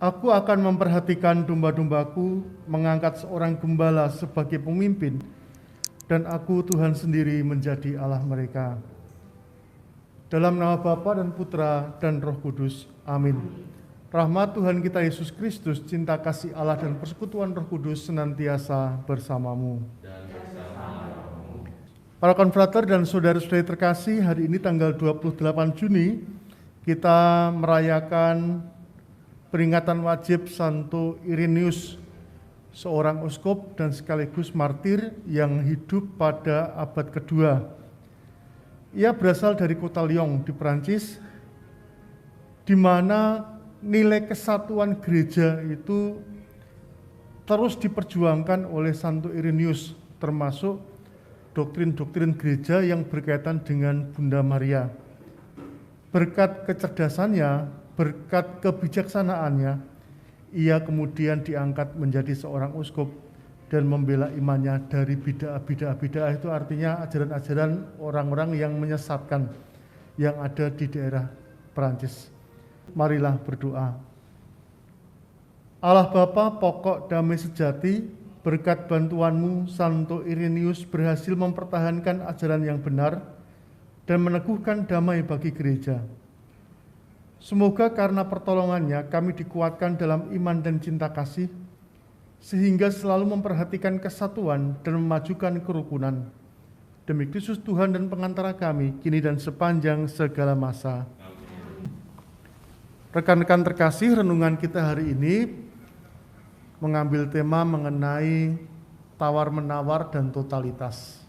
Aku akan memperhatikan domba-dombaku, mengangkat seorang gembala sebagai pemimpin, dan aku Tuhan sendiri menjadi Allah mereka. Dalam nama Bapa dan Putra dan Roh Kudus. Amin. Rahmat Tuhan kita Yesus Kristus, cinta kasih Allah dan persekutuan Roh Kudus senantiasa bersamamu. Para konfrater dan saudara-saudari terkasih, hari ini tanggal 28 Juni kita merayakan peringatan wajib Santo Irenaeus, seorang uskup dan sekaligus martir yang hidup pada abad kedua. Ia berasal dari kota Lyon di Perancis, di mana nilai kesatuan gereja itu terus diperjuangkan oleh Santo Irenaeus, termasuk doktrin-doktrin gereja yang berkaitan dengan Bunda Maria. Berkat kecerdasannya, berkat kebijaksanaannya, ia kemudian diangkat menjadi seorang uskup dan membela imannya dari bid'ah. Bid'ah itu artinya ajaran-ajaran orang-orang yang menyesatkan yang ada di daerah Perancis. Marilah berdoa. Allah Bapa, pokok damai sejati, berkat bantuanmu, Santo Irenaeus berhasil mempertahankan ajaran yang benar dan meneguhkan damai bagi gereja. Semoga karena pertolongannya kami dikuatkan dalam iman dan cinta kasih, sehingga selalu memperhatikan kesatuan dan memajukan kerukunan. Demi Kristus Tuhan dan pengantara kami, kini dan sepanjang segala masa. Rekan-rekan terkasih, renungan kita hari ini mengambil tema mengenai tawar-menawar dan totalitas.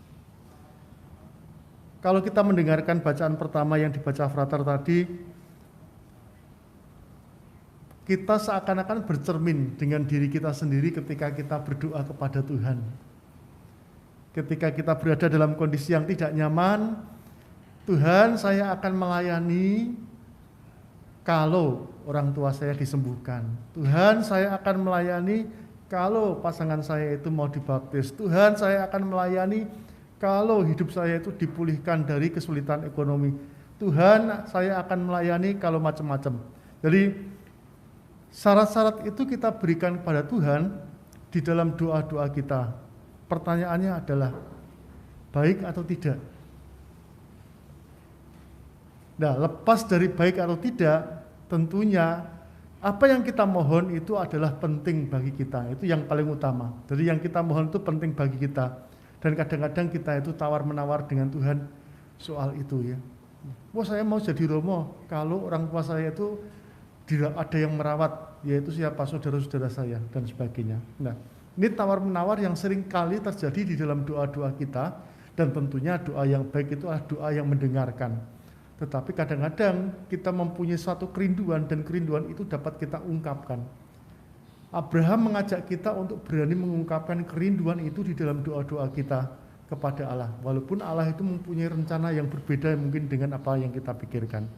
Kalau kita mendengarkan bacaan pertama yang dibaca frater tadi, kita seakan-akan bercermin dengan diri kita sendiri ketika kita berdoa kepada Tuhan. Ketika kita berada dalam kondisi yang tidak nyaman, Tuhan, saya akan melayani kalau orang tua saya disembuhkan. Tuhan, saya akan melayani kalau pasangan saya itu mau dibaptis. Tuhan, saya akan melayani kalau hidup saya itu dipulihkan dari kesulitan ekonomi. Tuhan, saya akan melayani kalau macam-macam. Jadi syarat-syarat itu kita berikan kepada Tuhan di dalam doa-doa kita. Pertanyaannya adalah, baik atau tidak? Nah, lepas dari baik atau tidak, tentunya apa yang kita mohon itu adalah penting bagi kita. Itu yang paling utama. Jadi yang kita mohon itu penting bagi kita. Dan kadang-kadang kita itu tawar-menawar dengan Tuhan soal itu ya. Wah, saya mau jadi romo kalau orang tua saya itu ada yang merawat, yaitu siapa, saudara-saudara saya dan sebagainya. Nah, ini tawar-menawar yang sering kali terjadi di dalam doa-doa kita, dan tentunya doa yang baik itu adalah doa yang mendengarkan. Tetapi kadang-kadang kita mempunyai suatu kerinduan, dan kerinduan itu dapat kita ungkapkan. Abraham mengajak kita untuk berani mengungkapkan kerinduan itu di dalam doa-doa kita kepada Allah, walaupun Allah itu mempunyai rencana yang berbeda mungkin dengan apa yang kita pikirkan.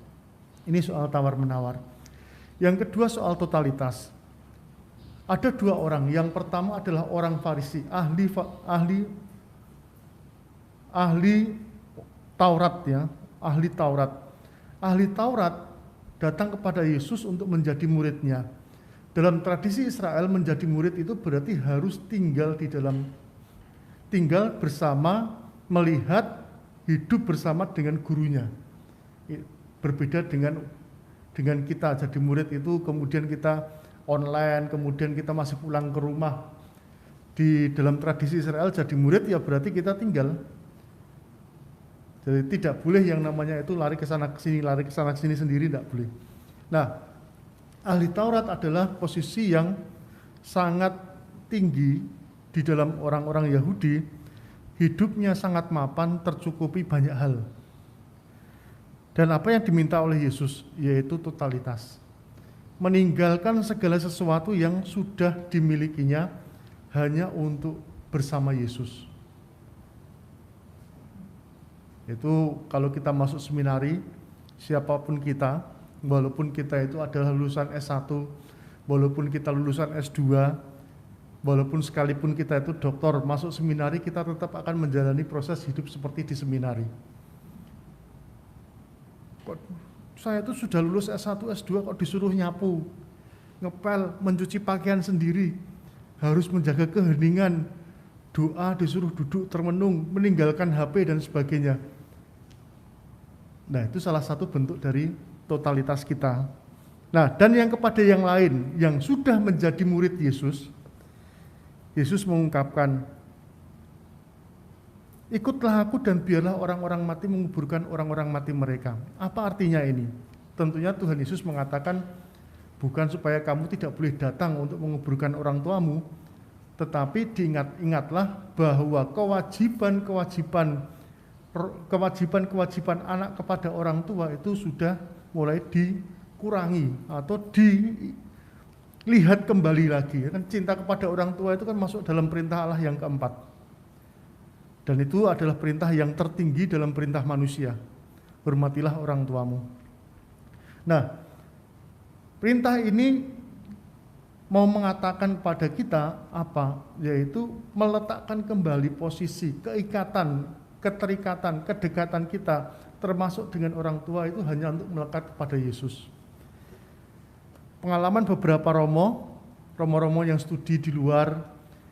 Ini soal tawar-menawar. Yang kedua soal totalitas. Ada dua orang. Yang pertama adalah orang Farisi, ahli Taurat ya, ahli Taurat. Ahli Taurat datang kepada Yesus untuk menjadi muridnya. Dalam tradisi Israel, menjadi murid itu berarti harus tinggal bersama, melihat, hidup bersama dengan gurunya. Berbeda dengan kita jadi murid itu kemudian kita online, kemudian kita masih pulang ke rumah. Di dalam tradisi Israel jadi murid ya berarti kita tinggal. Jadi tidak boleh yang namanya itu lari ke sana ke sini sendiri, tidak boleh. Nah, ahli Taurat adalah posisi yang sangat tinggi di dalam orang-orang Yahudi, hidupnya sangat mapan, tercukupi banyak hal. Dan apa yang diminta oleh Yesus yaitu totalitas. Meninggalkan segala sesuatu yang sudah dimilikinya hanya untuk bersama Yesus. Itu kalau kita masuk seminari, siapapun kita, walaupun kita itu adalah lulusan S1, walaupun kita lulusan S2, walaupun sekalipun kita itu doktor, masuk seminari kita tetap akan menjalani proses hidup seperti di seminari. Saya itu sudah lulus S1, S2 kok disuruh nyapu. ngepel, mencuci pakaian sendiri, harus menjaga keheningan, doa disuruh duduk termenung, meninggalkan HP dan sebagainya. Nah, itu salah satu bentuk dari totalitas kita. Nah, dan yang kepada yang lain, yang sudah menjadi murid Yesus, Yesus mengungkapkan, ikutlah aku dan biarlah orang-orang mati menguburkan orang-orang mati mereka. Apa artinya ini? Tentunya Tuhan Yesus mengatakan, bukan supaya kamu tidak boleh datang untuk menguburkan orang tuamu, tetapi diingat-ingatlah bahwa kewajiban anak kepada orang tua itu sudah mulai dikurangi atau dilihat kembali lagi. Kan cinta kepada orang tua itu kan masuk dalam perintah Allah yang keempat. Dan itu adalah perintah yang tertinggi dalam perintah manusia. Hormatilah orang tuamu. Nah, perintah ini mau mengatakan pada kita apa? Yaitu meletakkan kembali posisi keterikatan, kedekatan kita termasuk dengan orang tua itu hanya untuk melekat kepada Yesus. Pengalaman beberapa romo yang studi di luar,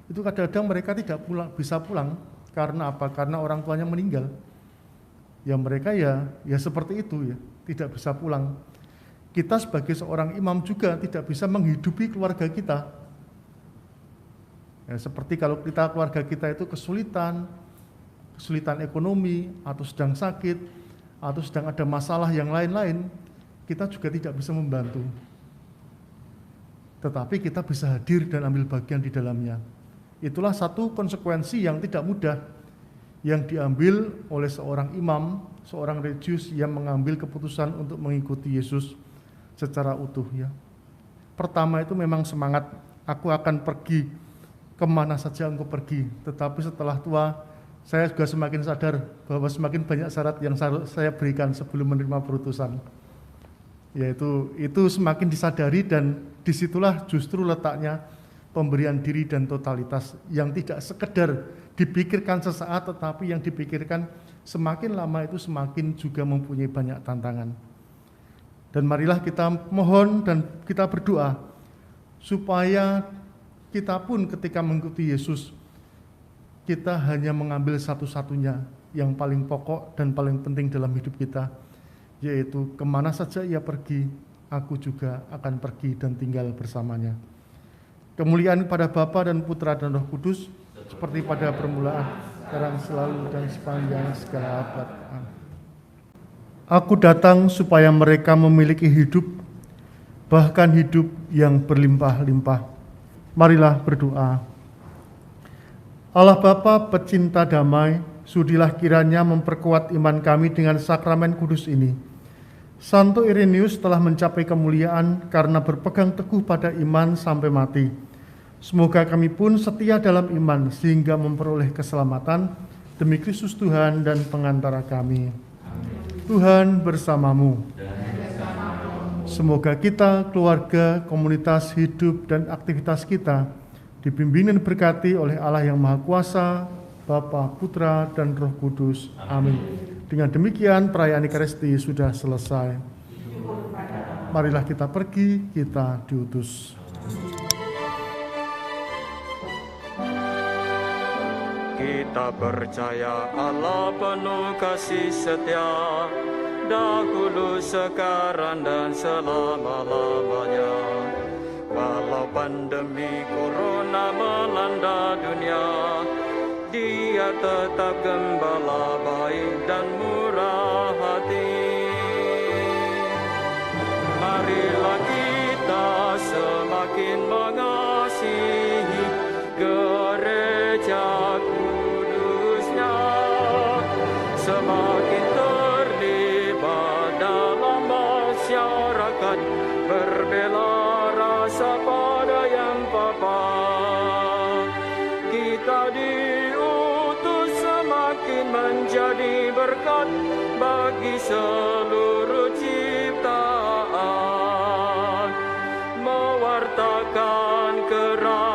itu kadang-kadang mereka tidak bisa pulang. Karena apa? Karena orang tuanya meninggal. Ya mereka ya seperti itu ya, tidak bisa pulang. Kita sebagai seorang imam juga tidak bisa menghidupi keluarga kita. Ya, seperti kalau keluarga kita itu kesulitan ekonomi, atau sedang sakit, atau sedang ada masalah yang lain-lain, kita juga tidak bisa membantu. Tetapi kita bisa hadir dan ambil bagian di dalamnya. Itulah satu konsekuensi yang tidak mudah yang diambil oleh seorang imam, seorang religius yang mengambil keputusan untuk mengikuti Yesus secara utuh ya. Pertama itu memang semangat, aku akan pergi kemana saja engkau pergi. Tetapi setelah tua, saya juga semakin sadar bahwa semakin banyak syarat yang saya berikan sebelum menerima perutusan. Yaitu itu semakin disadari, dan disitulah justru letaknya pemberian diri dan totalitas yang tidak sekedar dipikirkan sesaat, tetapi yang dipikirkan semakin lama itu semakin juga mempunyai banyak tantangan. Dan marilah kita mohon dan kita berdoa supaya kita pun ketika mengikuti Yesus, kita hanya mengambil satu-satunya yang paling pokok dan paling penting dalam hidup kita, yaitu kemana saja ia pergi, aku juga akan pergi dan tinggal bersamanya. Kemuliaan kepada Bapa dan Putra dan Roh Kudus, seperti pada permulaan, sekarang, selalu, dan sepanjang segala abad. Amin. Aku datang supaya mereka memiliki hidup, bahkan hidup yang berlimpah-limpah. Marilah berdoa. Allah Bapa pecinta damai, sudilah kiranya memperkuat iman kami dengan sakramen kudus ini. Santo Irenaeus telah mencapai kemuliaan karena berpegang teguh pada iman sampai mati. Semoga kami pun setia dalam iman sehingga memperoleh keselamatan demi Kristus Tuhan dan pengantara kami. Tuhan bersamamu. Semoga kita, keluarga, komunitas hidup, dan aktivitas kita dibimbing dan diberkati oleh Allah yang Maha Kuasa, Bapa, Putra, dan Roh Kudus. Amin. Dengan demikian perayaan Ekaristi sudah selesai. Marilah kita pergi, kita diutus. Kita percaya Allah penuh kasih setia, dahulu, sekarang, dan selama-lamanya. Walau pandemi corona melanda dunia, Dia tetap gembala baik dan murah hati. Marilah kita semakin mengasihi gereja kudusnya, semakin terlibat dalam masyarakat, berbela rasa pada yang papa. Kita diutus semakin menjadi berkat bagi seluruh ciptaan, mewartakan kerajaan